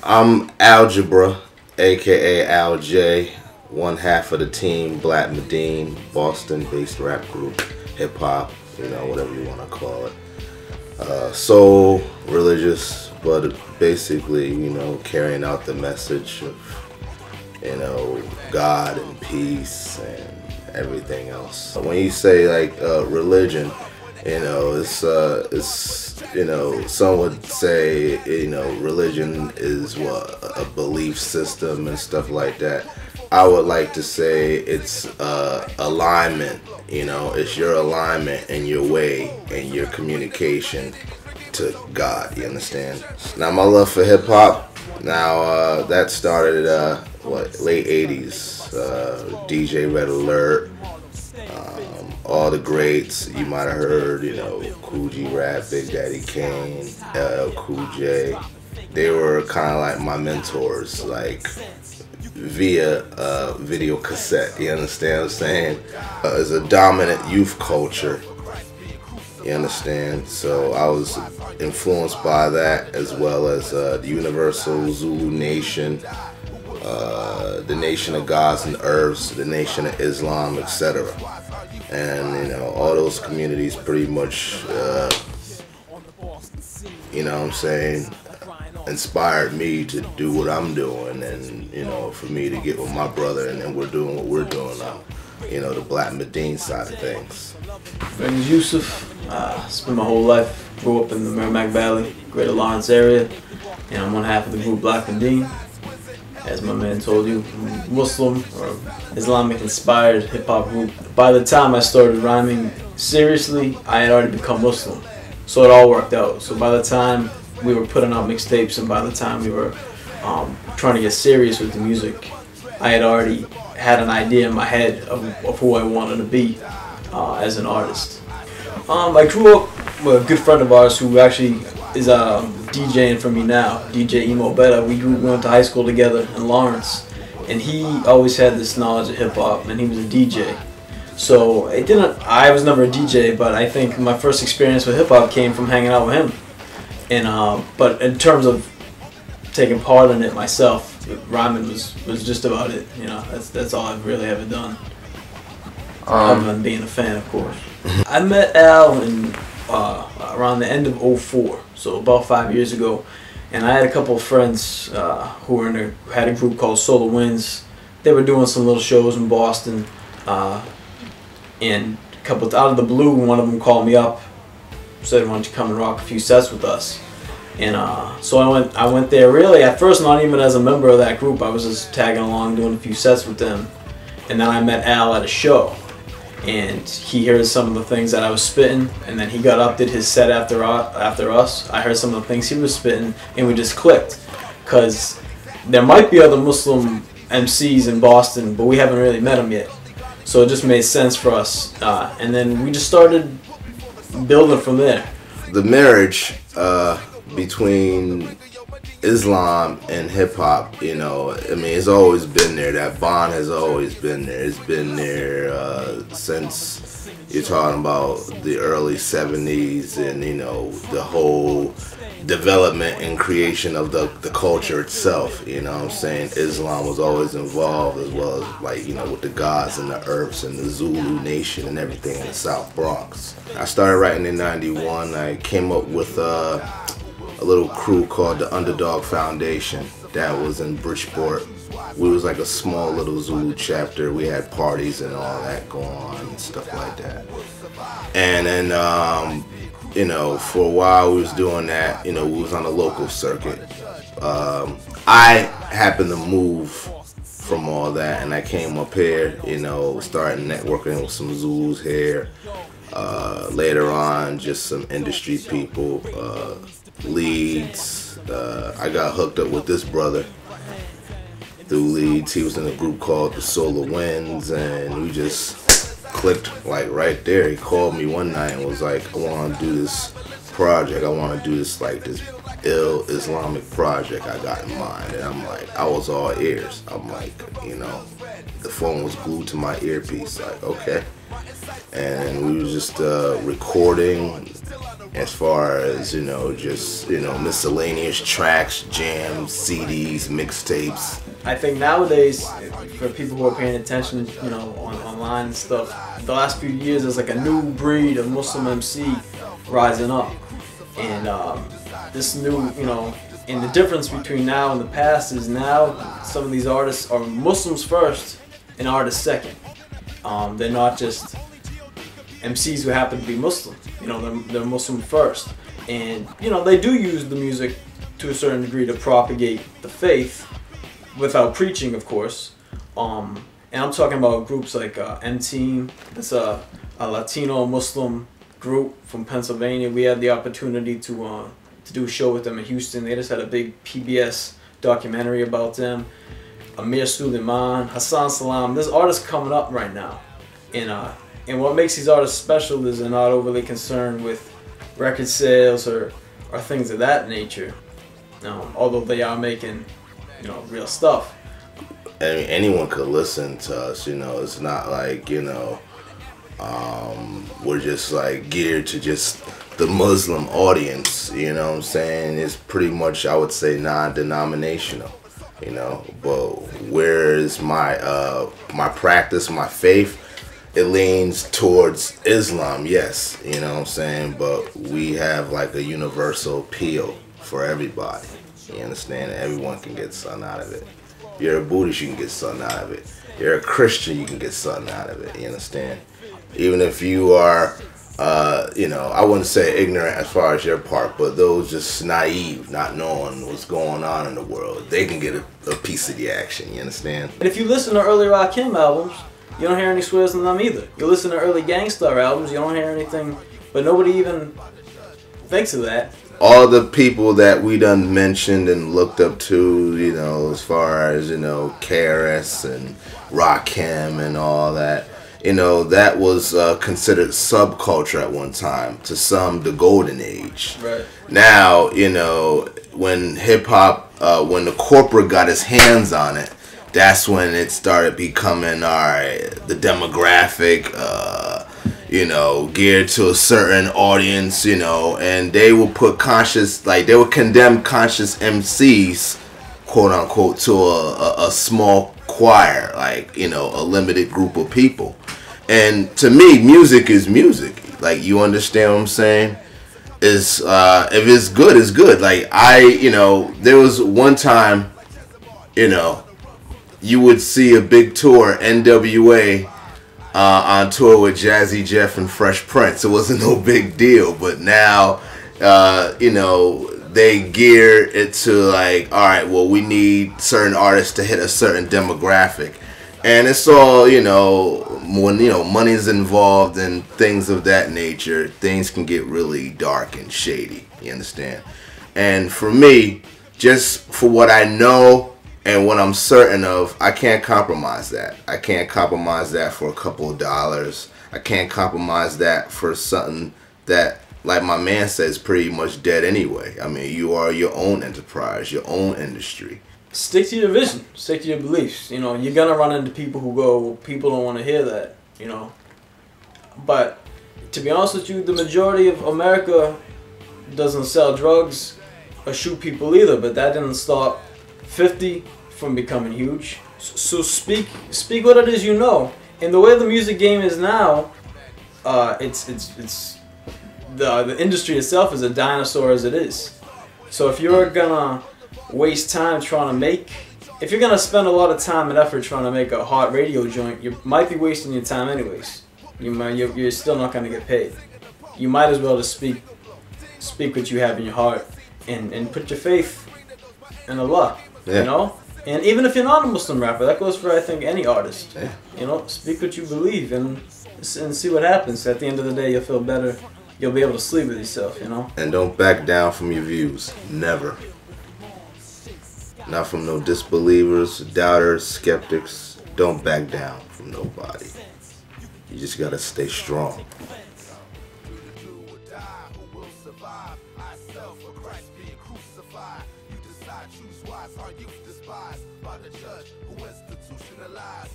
I'm Algebra, aka Al J, one half of the team, Blak Madeen, Boston-based rap group, hip hop, whatever you want to call it. Soul, religious, but basically, carrying out the message of, God and peace and everything else. When you say like religion, it's some would say, religion is what, a belief system and stuff like that. I would like to say it's alignment, it's your alignment and your way and your communication to God, you understand? Now my love for hip hop, now that started late 80s, DJ Red Alert, all the greats you might have heard, Cool G Rap, Big Daddy Kane, LL Cool J. They were kind of like my mentors, like via video cassette, you understand what I'm saying? It's a dominant youth culture, you understand? So I was influenced by that, as well as the Universal Zulu Nation, the Nation of Gods and Earths, the Nation of Islam, etc. And all those communities pretty much, inspired me to do what I'm doing, and for me to get with my brother, and then we're doing what we're doing now, the Blak Madeen side of things. My name is Yusuf. Spent my whole life, grew up in the Merrimack Valley, Greater Lawrence area, and I'm one half of the group Blak Madeen. As my man told you, Muslim or Islamic inspired hip hop group. By the time I started rhyming seriously, I had already become Muslim, so it all worked out. So by the time we were putting out mixtapes, and by the time we were trying to get serious with the music, I had already had an idea in my head of who I wanted to be as an artist. I grew up with a good friend of ours who actually is DJing for me now, DJ Emo Beta. We went to high school together in Lawrence, and he always had this knowledge of hip hop, and he was a DJ. So I was never a DJ, but I think my first experience with hip hop came from hanging out with him. And but in terms of taking part in it myself, rhyming was just about it. That's all I've really ever done. Other than being a fan, of course. I met Al in around the end of '04, so about 5 years ago, and I had a couple of friends who were had a group called Solar Winds. They were doing some little shows in Boston, and out of the blue, one of them called me up, said, "Why don't you come and rock a few sets with us?" And so I went there. Really, at first, not even as a member of that group. I was just tagging along, doing a few sets with them, and then I met Al at a show. And he heard some of the things that I was spitting, and then he got up, did his set after us. I heard some of the things he was spitting, and we just clicked. Because there might be other Muslim MCs in Boston, but we haven't really met them yet. So it just made sense for us. And then we just started building from there. The marriage between Islam and hip hop, it's always been there. That bond has always been there. It's been there since you're talking about the early 70s, and the whole development and creation of the culture itself. Islam was always involved, as well as with the gods and the earths and the Zulu Nation and everything in the South Bronx. I started writing in '91. I came up with a little crew called the Underdog Foundation that was in Bridgeport. We was like a small little Zulu chapter. We had parties and all that going on and stuff like that. And then, for a while we was doing that. We was on the local circuit. I happened to move from all that, and I came up here, started networking with some Zulus here. Later on, just some industry people, Leeds. I got hooked up with this brother through Leeds. He was in a group called the Solar Winds, and we just clicked like right there. He called me one night and was like, "I want to do this project. I want to do this ill Islamic project I got in mind." And I'm like, I was all ears. I'm like, the phone was glued to my earpiece. Like, okay. And we was just recording as far as, you know, just, you know, miscellaneous tracks, jams, CDs, mixtapes? I think nowadays, for people who are paying attention, you know, online and stuff, the last few years there's like a new breed of Muslim MC rising up, and this new, you know, and the difference between now and the past is now some of these artists are Muslims first and artists second. They're not just MCs who happen to be Muslim. You know, they're Muslim first, and you know they do use the music to a certain degree to propagate the faith, without preaching, of course. And I'm talking about groups like M-Team. It's a Latino Muslim group from Pennsylvania. We had the opportunity to do a show with them in Houston. They just had a big PBS documentary about them. Amir Suleiman, Hassan Salam. There's artists coming up right now, and what makes these artists special is they're not overly concerned with record sales or things of that nature. Although they are making, you know, real stuff. I mean, anyone could listen to us, you know. It's not like, you know, we're just like geared to just the Muslim audience, you know what I'm saying? It's pretty much, I would say, non-denominational, you know. But where is my my practice, my faith? It leans towards Islam, yes, you know what I'm saying? But we have like a universal appeal for everybody. You understand? Everyone can get something out of it. If you're a Buddhist, you can get something out of it. You're a Christian, you can get something out of it. You understand? Even if you are, you know, I wouldn't say ignorant as far as your part, but those just naive, not knowing what's going on in the world, they can get a piece of the action. You understand? And if you listen to early Rakim albums, you don't hear any swears in them either. You listen to early Gangstar albums, you don't hear anything, but nobody even thinks of that. All the people that we done mentioned and looked up to, you know, as far as, you know, KRS and Rakim and all that, you know, that was considered subculture at one time. To some, the golden age. Right. Now, you know, when hip-hop, when the corporate got his hands on it, that's when it started becoming, alright, the demographic, you know, geared to a certain audience, you know, and they will put conscious, like, they would condemn conscious MCs, quote unquote, to a small choir, like, you know, a limited group of people. And to me, music is music. Like, you understand what I'm saying? Is if it's good, it's good. Like, you know, there was one time, you know, you would see a big tour, NWA, on tour with Jazzy Jeff and Fresh Prince. It wasn't no big deal, but now, you know, they gear it to like, all right, well, we need certain artists to hit a certain demographic, and it's all, you know, when, you know, money's involved and things of that nature, things can get really dark and shady. You understand? And for me, just for what I know and what I'm certain of, I can't compromise that. I can't compromise that for a couple of dollars. I can't compromise that for something that, like my man says, pretty much dead anyway. I mean, you are your own enterprise, your own industry. Stick to your vision. Stick to your beliefs. You know, you're going to run into people who go, well, people don't want to hear that, you know. But to be honest with you, the majority of America doesn't sell drugs or shoot people either, but that didn't stop 50 from becoming huge. So speak what it is you know. And the way the music game is now, it's the industry itself is a dinosaur as it is. So if you're gonna waste time trying to make, if you're gonna spend a lot of time and effort trying to make a hot radio joint, you might be wasting your time anyways. You're still not gonna get paid. You might as well just speak what you have in your heart and put your faith in Allah. Yeah. You know. And even if you're not a Muslim rapper, that goes for, I think, any artist. Yeah. You know, speak what you believe and see what happens. At the end of the day, you'll feel better. You'll be able to sleep with yourself, you know? And don't back down from your views. Never. Not from no disbelievers, doubters, skeptics. Don't back down from nobody. You just gotta stay strong. Choose wise, our youth despised by the judge who institutionalized